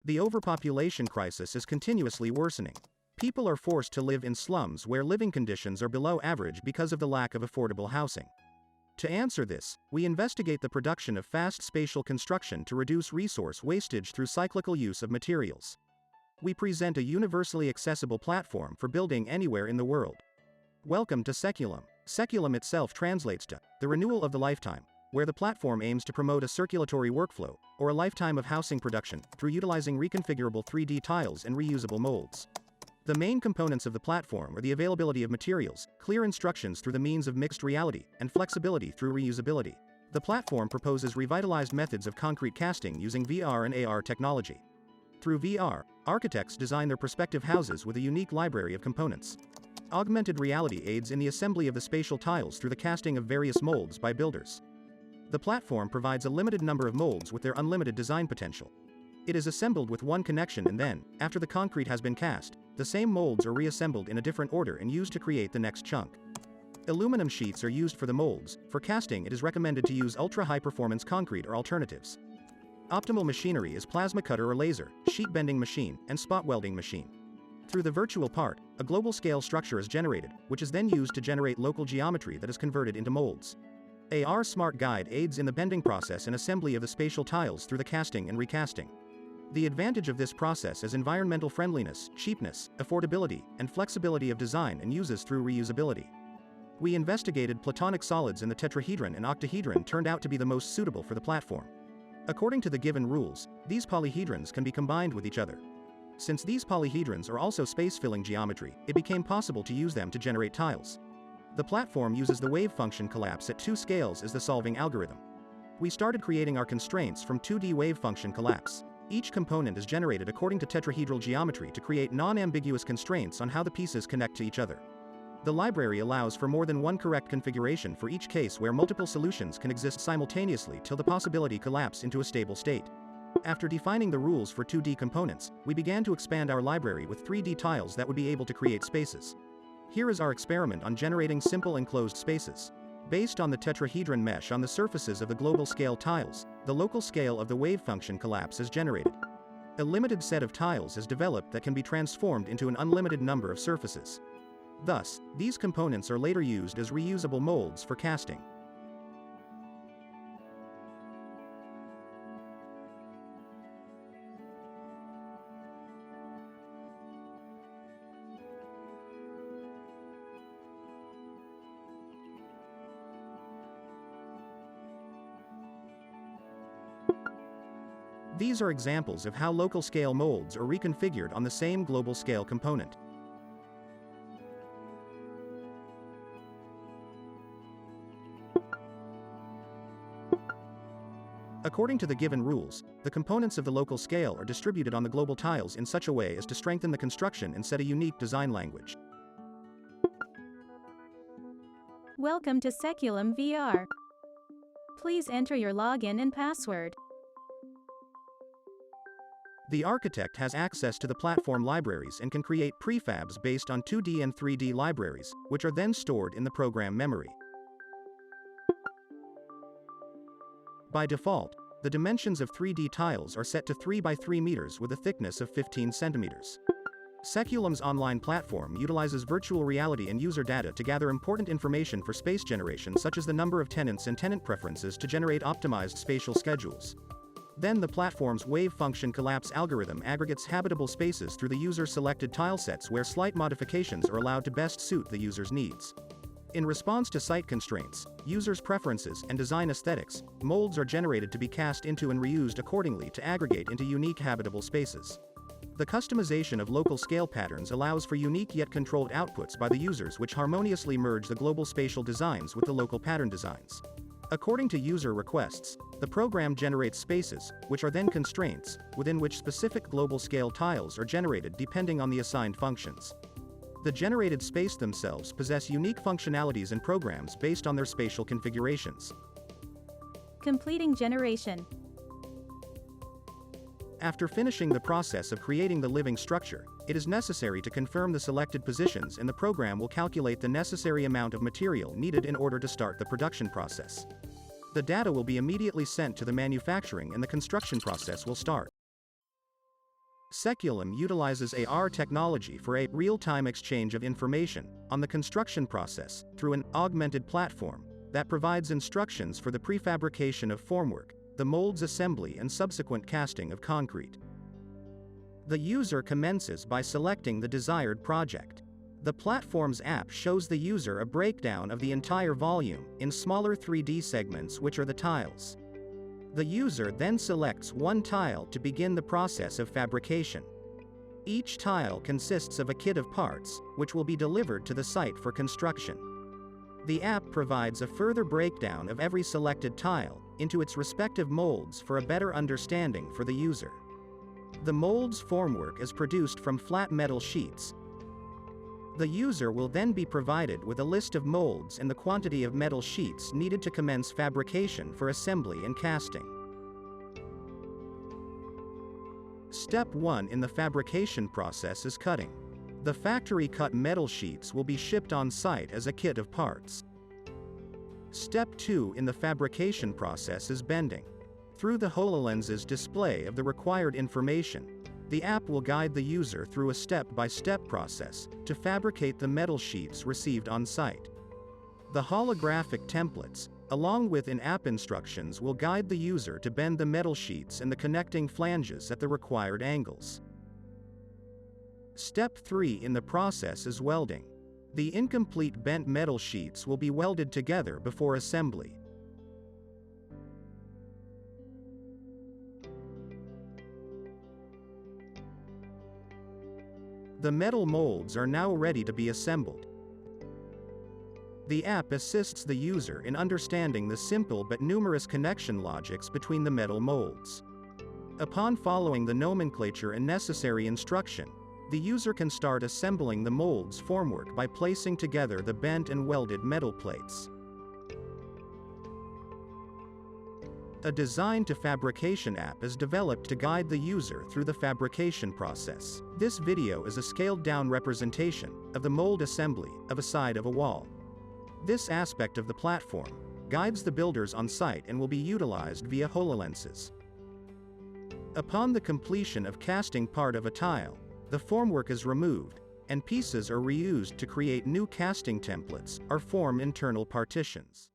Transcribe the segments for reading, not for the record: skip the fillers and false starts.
The overpopulation crisis is continuously worsening. People are forced to live in slums where living conditions are below average because of the lack of affordable housing. To answer this, we investigate the production of fast spatial construction to reduce resource wastage through cyclical use of materials. We present a universally accessible platform for building anywhere in the world. Welcome to Saeculum. Saeculum itself translates to the renewal of the lifetime, where the platform aims to promote a circulatory workflow, or a lifetime of housing production, through utilizing reconfigurable 3D tiles and reusable molds. The main components of the platform are the availability of materials, clear instructions through the means of mixed reality, and flexibility through reusability. The platform proposes revitalized methods of concrete casting using VR and AR technology. Through VR, architects design their prospective houses with a unique library of components. Augmented reality aids in the assembly of the spatial tiles through the casting of various molds by builders. The platform provides a limited number of molds with their unlimited design potential. It is assembled with one connection and then, after the concrete has been cast, the same molds are reassembled in a different order and used to create the next chunk. Aluminum sheets are used for the molds. For casting, it is recommended to use ultra-high-performance concrete or alternatives. Optimal machinery is plasma cutter or laser, sheet bending machine, and spot welding machine. Through the virtual part, a global scale structure is generated, which is then used to generate local geometry that is converted into molds. AR Smart Guide aids in the bending process and assembly of the spatial tiles through the casting and recasting. The advantage of this process is environmental friendliness, cheapness, affordability, and flexibility of design and uses through reusability. We investigated platonic solids and the tetrahedron and octahedron turned out to be the most suitable for the platform. According to the given rules, these polyhedrons can be combined with each other. Since these polyhedrons are also space-filling geometry, it became possible to use them to generate tiles. The platform uses the wave function collapse at 2 scales as the solving algorithm. We started creating our constraints from 2D wave function collapse. Each component is generated according to tetrahedral geometry to create non-ambiguous constraints on how the pieces connect to each other. The library allows for more than one correct configuration for each case where multiple solutions can exist simultaneously till the possibility collapse into a stable state. After defining the rules for 2D components, we began to expand our library with 3D tiles that would be able to create spaces. Here is our experiment on generating simple enclosed spaces. Based on the tetrahedron mesh on the surfaces of the global scale tiles, the local scale of the wave function collapse is generated. A limited set of tiles is developed that can be transformed into an unlimited number of surfaces. Thus, these components are later used as reusable molds for casting. These are examples of how local scale molds are reconfigured on the same global scale component. According to the given rules, the components of the local scale are distributed on the global tiles in such a way as to strengthen the construction and set a unique design language. Welcome to Saeculum VR. Please enter your login and password. The architect has access to the platform libraries and can create prefabs based on 2D and 3D libraries, which are then stored in the program memory. By default, the dimensions of 3D tiles are set to 3 by 3 meters with a thickness of 15 centimeters. Saeculum's online platform utilizes virtual reality and user data to gather important information for space generation, such as the number of tenants and tenant preferences, to generate optimized spatial schedules. Then the platform's wave function collapse algorithm aggregates habitable spaces through the user-selected tilesets where slight modifications are allowed to best suit the user's needs. In response to site constraints, users' preferences, and design aesthetics, molds are generated to be cast into and reused accordingly to aggregate into unique habitable spaces. The customization of local scale patterns allows for unique yet controlled outputs by the users, which harmoniously merge the global spatial designs with the local pattern designs. According to user requests, the program generates spaces, which are then constraints, within which specific global scale tiles are generated depending on the assigned functions. The generated space themselves possess unique functionalities and programs based on their spatial configurations. Completing generation. After finishing the process of creating the living structure, it is necessary to confirm the selected positions, and the program will calculate the necessary amount of material needed in order to start the production process. The data will be immediately sent to the manufacturing and the construction process will start. Saeculum utilizes AR technology for a real-time exchange of information on the construction process through an augmented platform that provides instructions for the prefabrication of formwork, the mold's assembly and subsequent casting of concrete. The user commences by selecting the desired project. The platform's app shows the user a breakdown of the entire volume in smaller 3D segments, which are the tiles. The user then selects one tile to begin the process of fabrication. Each tile consists of a kit of parts, which will be delivered to the site for construction. The app provides a further breakdown of every selected tile into its respective molds for a better understanding for the user. The mold's formwork is produced from flat metal sheets. The user will then be provided with a list of molds and the quantity of metal sheets needed to commence fabrication for assembly and casting. Step 1 in the fabrication process is cutting. The factory-cut metal sheets will be shipped on site as a kit of parts. Step 2 in the fabrication process is bending. Through the HoloLens's display of the required information, the app will guide the user through a step-by-step process to fabricate the metal sheets received on site. The holographic templates, along with in-app instructions, will guide the user to bend the metal sheets and the connecting flanges at the required angles. Step 3 in the process is welding. The incomplete bent metal sheets will be welded together before assembly. The metal molds are now ready to be assembled. The app assists the user in understanding the simple but numerous connection logics between the metal molds. Upon following the nomenclature and necessary instruction, the user can start assembling the mold's formwork by placing together the bent and welded metal plates. A design-to-fabrication app is developed to guide the user through the fabrication process. This video is a scaled-down representation of the mold assembly of a side of a wall. This aspect of the platform guides the builders on site and will be utilized via HoloLenses. Upon the completion of casting part of a tile, the formwork is removed, and pieces are reused to create new casting templates or form internal partitions.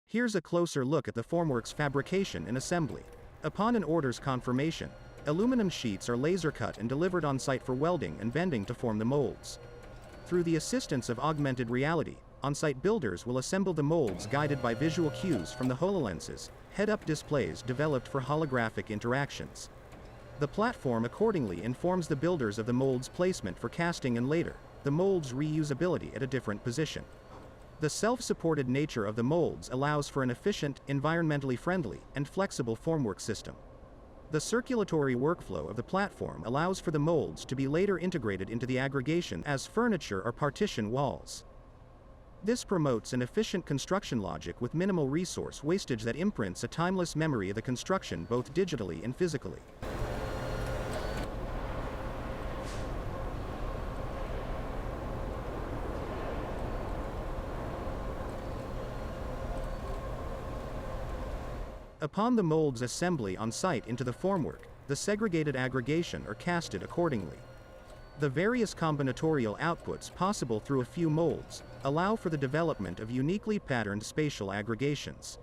Here's a closer look at the formwork's fabrication and assembly. Upon an order's confirmation, aluminum sheets are laser cut and delivered on site for welding and bending to form the molds. Through the assistance of augmented reality, on-site builders will assemble the molds guided by visual cues from the HoloLenses, head-up displays developed for holographic interactions. The platform accordingly informs the builders of the mold's placement for casting and later, the mold's reusability at a different position. The self-supported nature of the molds allows for an efficient, environmentally friendly, and flexible formwork system. The circulatory workflow of the platform allows for the molds to be later integrated into the aggregation as furniture or partition walls. This promotes an efficient construction logic with minimal resource wastage that imprints a timeless memory of the construction both digitally and physically. Upon the mold's assembly on site into the formwork, the segregated aggregation are casted accordingly. The various combinatorial outputs possible through a few molds allow for the development of uniquely patterned spatial aggregations.